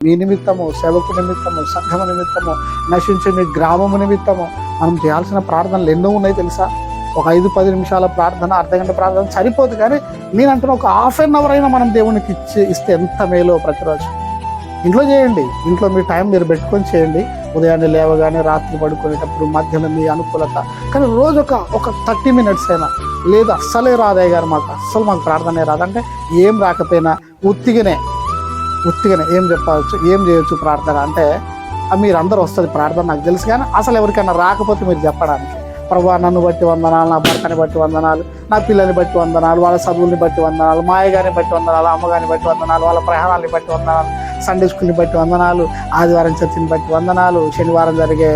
మీ నిమిత్తము, సేవకు నిమిత్తము, సంఘము నిమిత్తము, నశించే మీ గ్రామము నిమిత్తము మనం చేయాల్సిన ప్రార్థనలు ఎన్నో ఉన్నాయి తెలుసా. ఒక 5-10 నిమిషాల ప్రార్థన, అర్ధగంట ప్రార్థన సరిపోదు. కానీ నేను అంటున్నా, ఒక హాఫ్ అన్ అవర్ అయినా మనం దేవునికి ఇస్తే ఎంత మేలో. ప్రతిరోజు ఇంట్లో చేయండి, ఇంట్లో మీ టైం మీరు పెట్టుకొని చేయండి. ఉదయాన్నే లేవగానే, రాత్రి పడుకునేటప్పుడు, మధ్యలో మీ అనుకూలత. కానీ రోజు ఒక 30 మినిట్స్ అయినా. లేదు అస్సలే రాదయ్య గారు, మాకు ప్రార్థనే రాదంటే ఏం రాకపోయినా ఉత్తిగానే ఏం చెప్పవచ్చు, ఏం చేయొచ్చు ప్రార్థన అంటే మీరు అందరూ వస్తుంది ప్రార్థన నాకు తెలుసు. కానీ అసలు ఎవరికైనా రాకపోతే మీరు చెప్పడానికి, ప్రభువా నన్ను బట్టి వందనాలు, నా భర్తని బట్టి వందనాలు, నా పిల్లల్ని బట్టి వందనాలు, వాళ్ళ చదువుల్ని బట్టి వందనాలు, మా అయ్యగారిని బట్టి వందనాలు, అమ్మగారిని బట్టి వందనాలు, వాళ్ళ ప్రయాణాలని బట్టి వందనాలు, సండే స్కూల్ని బట్టి వందనాలు, ఆదివారం చర్చిని బట్టి వందనాలు, శనివారం జరిగే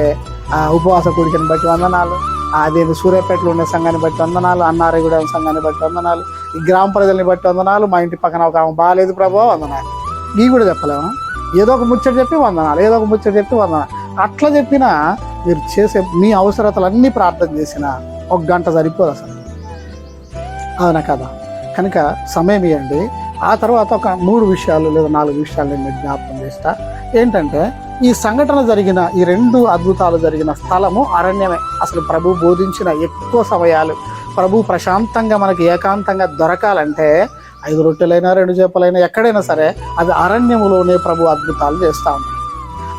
ఉపవాస కూడికని బట్టి వందనాలు, అదేంటి సూర్యాపేటలో ఉండే సంఘాన్ని బట్టి వందనాలు, అన్నారగూడెం సంఘాన్ని బట్టి వందనాలు, ఈ గ్రామ ప్రజల్ని బట్టి వందనాలు, మా ఇంటి పక్కన ఒక ఆమె బాగాలేదు ప్రభువా వందనాలు. ఇవి కూడా చెప్పలేము. ఏదో ఒక ముచ్చట చెప్పి వందనాలు, ఏదో ఒక ముచ్చట చెప్పి వందనాలు. అట్లా చెప్పినా మీరు చేసే మీ అవసరతలన్నీ ప్రార్థన చేసిన 1 గంట సరిపోదు అసలు. అవునా కదా? కనుక సమయం ఇవ్వండి. ఆ తర్వాత ఒక 3 విషయాలు లేదా 4 విషయాలు నేను జ్ఞాపకం చేస్తా. ఏంటంటే, ఈ సంఘటన జరిగిన, ఈ 2 అద్భుతాలు జరిగిన స్థలము అరణ్యమే. అసలు ప్రభు బోధించిన ఎక్కువ సమయాలు, ప్రభు ప్రశాంతంగా మనకి ఏకాంతంగా దొరకాలంటే 5 రొట్టెలైనా 2 చేపలైనా ఎక్కడైనా సరే అవి అరణ్యములోనే ప్రభు అద్భుతాలు చేస్తూ ఉంటాయి.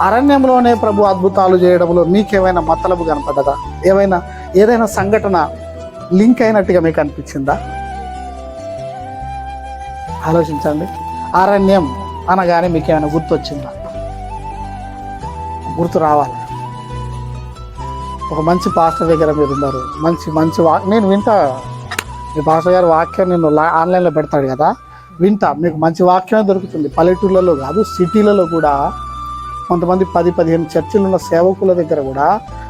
అరణ్యంలోనే ప్రభు అద్భుతాలు చేయడంలో మీకేమైనా మతలబు కనపడ్డదా? ఏదైనా సంఘటన లింక్ అయినట్టుగా మీకు అనిపించిందా? ఆలోచించండి. అరణ్యం అనగానే మీకు ఏమైనా గుర్తొచ్చిందా? గుర్తు రావాలి. ఒక మంచి పాస్టర్ దగ్గర మీరు ఉన్నారు, మంచి నేను వింటా. మీ పాస్టర్ గారి వాక్యం నేను ఆన్లైన్లో పెడతాడు కదా, వింటా. మీకు మంచి వాక్యమే దొరుకుతుంది. పల్లెటూళ్ళలో కాదు, సిటీలలో కూడా కొంతమంది 10-15 చర్చిలు ఉన్న సేవకుల దగ్గర కూడా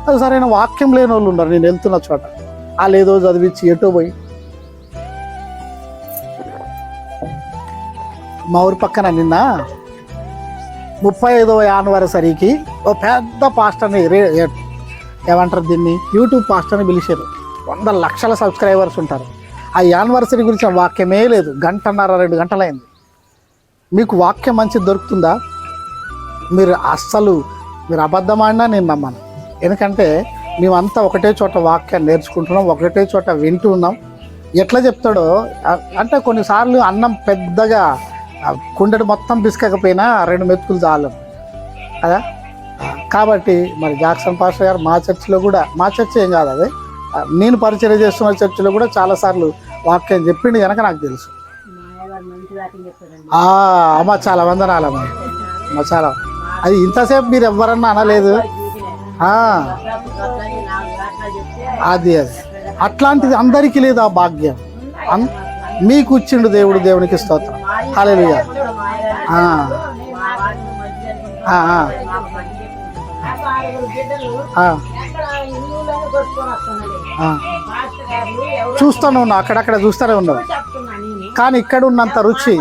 అది సరైన వాక్యం లేని వాళ్ళు ఉన్నారు. నేను వెళ్తున్న చోట వాళ్ళు ఏదో చదివించి ఎటో పోయి. మా ఊరి పక్కన నిన్న 35వ యానివర్సరీకి ఓ పెద్ద పాస్టర్ని, ఏమంటారు దీన్ని, యూట్యూబ్ పాస్టర్ని పిలిచారు. 100 లక్షల సబ్స్క్రైబర్స్ ఉంటారు. ఆ యానివర్సరీ గురించి వాక్యమే లేదు. 1.5-2 గంటలైంది. మీకు వాక్యం మంచిది దొరుకుతుందా? మీరు అబద్ధం ఆడినా నేను నమ్మను. ఎందుకంటే మేమంతా ఒకటే చోట వాక్యాన్ని నేర్చుకుంటున్నాం, ఒకటే చోట వింటూ ఉన్నాం. ఎట్లా చెప్తాడో అంటే కొన్నిసార్లు అన్నం పెద్దగా కుండెడు మొత్తం పిసకపోయినా 2 మెతుకులు చాలు కదా. కాబట్టి మరి జాక్సన్ పాస్టర్ గారు మా చర్చిలో కూడా, మా చర్చ్ ఏం కాదు అదే, నేను పరిచయం చేస్తున్న చర్చిలో కూడా చాలాసార్లు వాక్యం చెప్పిండు కనుక నాకు తెలుసు. అమ్మ చాలా వందనాలమ్మ, చాలా. అది ఇంతసేపు మీరు ఎవరన్నా అనలేదు. అది అట్లాంటిది అందరికీ లేదు ఆ భాగ్యం. మీకు ఇచ్చిండు దేవుడు, దేవునికి స్తోత్రం. హల్లెలూయా. చూస్తూనే ఉన్నా, అక్కడక్కడ చూస్తూనే ఉన్నావు. కానీ ఇక్కడ ఉన్నంత రుచి